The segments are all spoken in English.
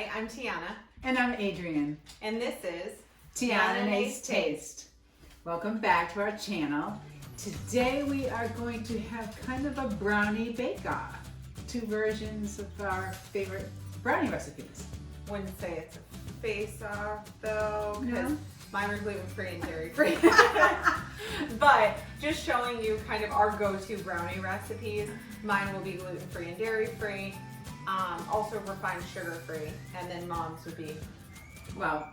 Hi, I'm Tiana. And I'm Adrienne. And this is Tianna's Taste. Welcome back to our channel. Today we are going to have kind of a brownie bake-off. Two versions of our favorite brownie recipes. Wouldn't say it's a face-off though, because No? mine are gluten-free and dairy-free. But just showing you kind of our go-to brownie recipes. Mine will be gluten-free and dairy-free. Also refined sugar-free, and then mom's would be, well,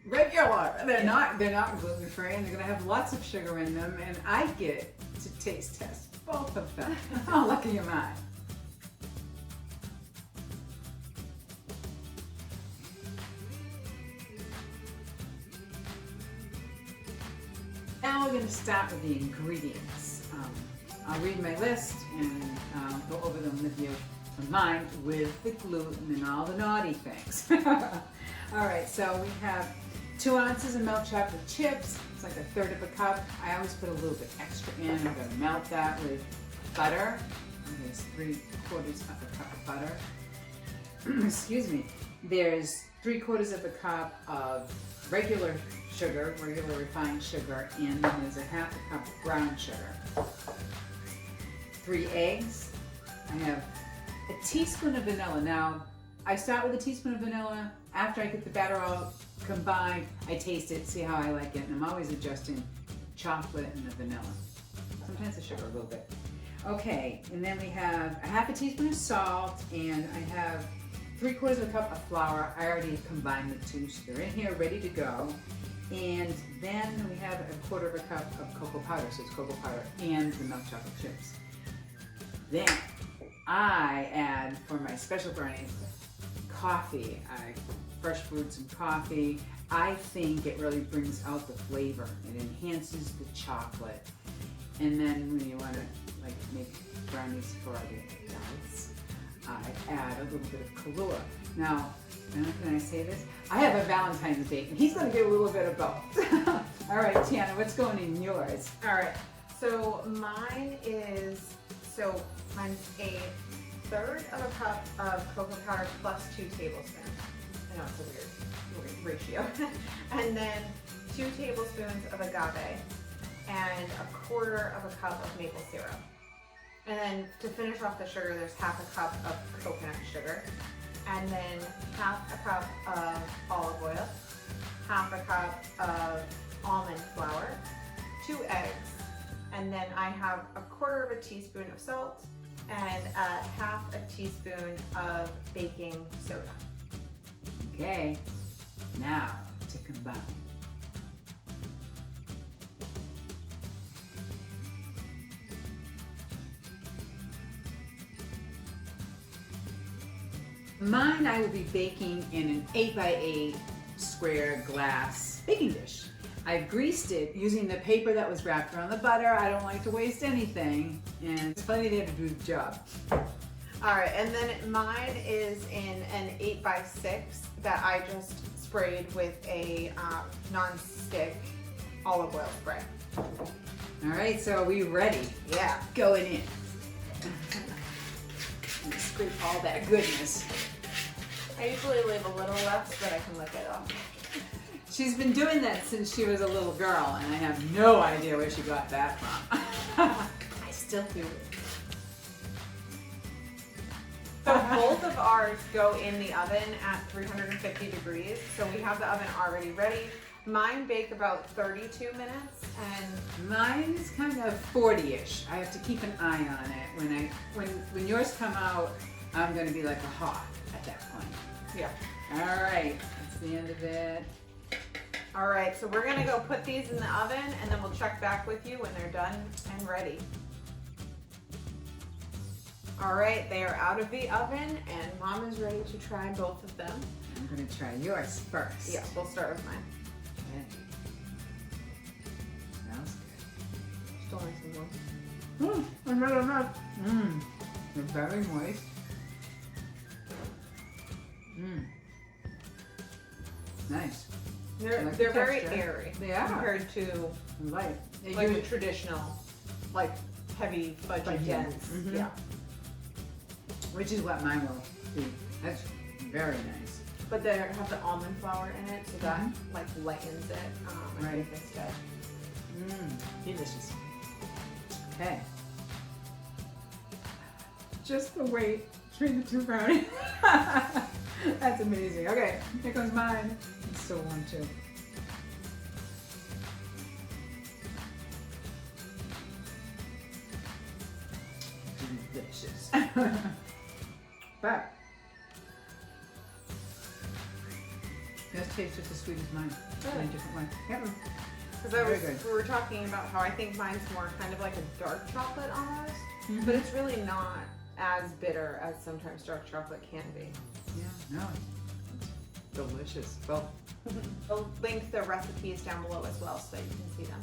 regular. They're not gluten-free, and they're going to have lots of sugar in them, and I get to taste test both of them. How lucky am I? Now we're going to start with the ingredients. I'll read my list and go over them with you. Mine with the gluten and all the naughty things. All right, so we have 2 ounces of milk chocolate chips. It's like 1/3 of a cup. I always put a little bit extra in. I'm going to melt that with butter. There's 3/4 of a cup of butter. Excuse me. There's 3/4 of a cup of regular sugar, regular refined sugar, and then there's 1/2 cup of brown sugar. 3 eggs. I have a teaspoon of vanilla. Now, I start with a teaspoon of vanilla. After I get the batter all combined, I taste it, see how I like it, and I'm always adjusting chocolate and the vanilla. Sometimes the sugar a little bit. Okay, and then we have 1/2 teaspoon of salt, and I have 3/4 of a cup of flour. I already combined the two, so they're in here ready to go. And then we have 1/4 of a cup of cocoa powder, so it's cocoa powder and the milk chocolate chips. Then I add, for my special brownies, coffee. I fresh brewed some coffee. I think it really brings out the flavor. It enhances the chocolate. And then when you want to make brownies for the adults, I add a little bit of Kahlua. Now, can I say this? I have a Valentine's date, and he's going to get a little bit of both. All right, Tiana, what's going in yours? all right, so mine's 1/3 of a cup of cocoa powder plus 2 tablespoons. I know it's a weird ratio. And then 2 tablespoons of agave and 1/4 of a cup of maple syrup. And then to finish off the sugar, there's 1/2 cup of coconut sugar. And then 1/2 cup of olive oil, 1/2 cup of almond flour, 2 eggs, and then I have 1/4 teaspoon of salt and 1/2 teaspoon of baking soda. Okay, now to combine. Mine I will be baking in an 8x8 square glass baking dish. I've greased it using the paper that was wrapped around the butter. I don't like to waste anything, and it's plenty there to do the job. All right, and then mine is in an 8x6 that I just sprayed with a non-stick olive oil spray. All right, so are we ready? Yeah. Going in. Scrape all that goodness. I usually leave a little left so that I can lick it off. She's been doing that since she was a little girl, and I have no idea where she got that from. I still do it. So both of ours go in the oven at 350 degrees. So we have the oven already ready. Mine bake about 32 minutes, and Mine's kind of 40-ish. I have to keep an eye on it. When yours come out, I'm going to be like a hawk at that point. yeah. All right, that's the end of it. All right, so we're gonna go put these in the oven, and then we'll check back with you when they're done and ready. All right, they are out of the oven, and Mom is ready to try both of them. I'm going to try yours first. Yeah, we'll start with mine. Okay. Smells Still nice and warm. good. I don't know. They're very moist. Nice. They're like the very texture. airy. They are. compared to Light. like the traditional, like heavy, fudgy, Fudgy. dense. Mhm. Yeah. Which is what mine will be. That's very nice. but they have the almond flour in it, so that like lightens it. I think instead. Delicious. Okay. Just the weight between the two brownies. That's amazing. Okay, here comes mine. It's so warm too. Delicious. But this tastes just as sweet as mine. In a different way. Yep. Because we were talking about how I think mine's more kind of like a dark chocolate almost, but it's really not as bitter as sometimes dark chocolate can be. Yeah, no, it's delicious. Well, I'll link the recipes down below as well so that you can see them.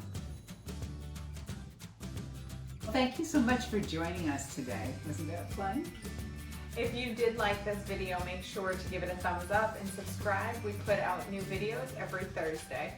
well, thank you so much for joining us today. Wasn't that fun? If you did like this video, make sure to give it a thumbs up and subscribe. We put out new videos every Thursday.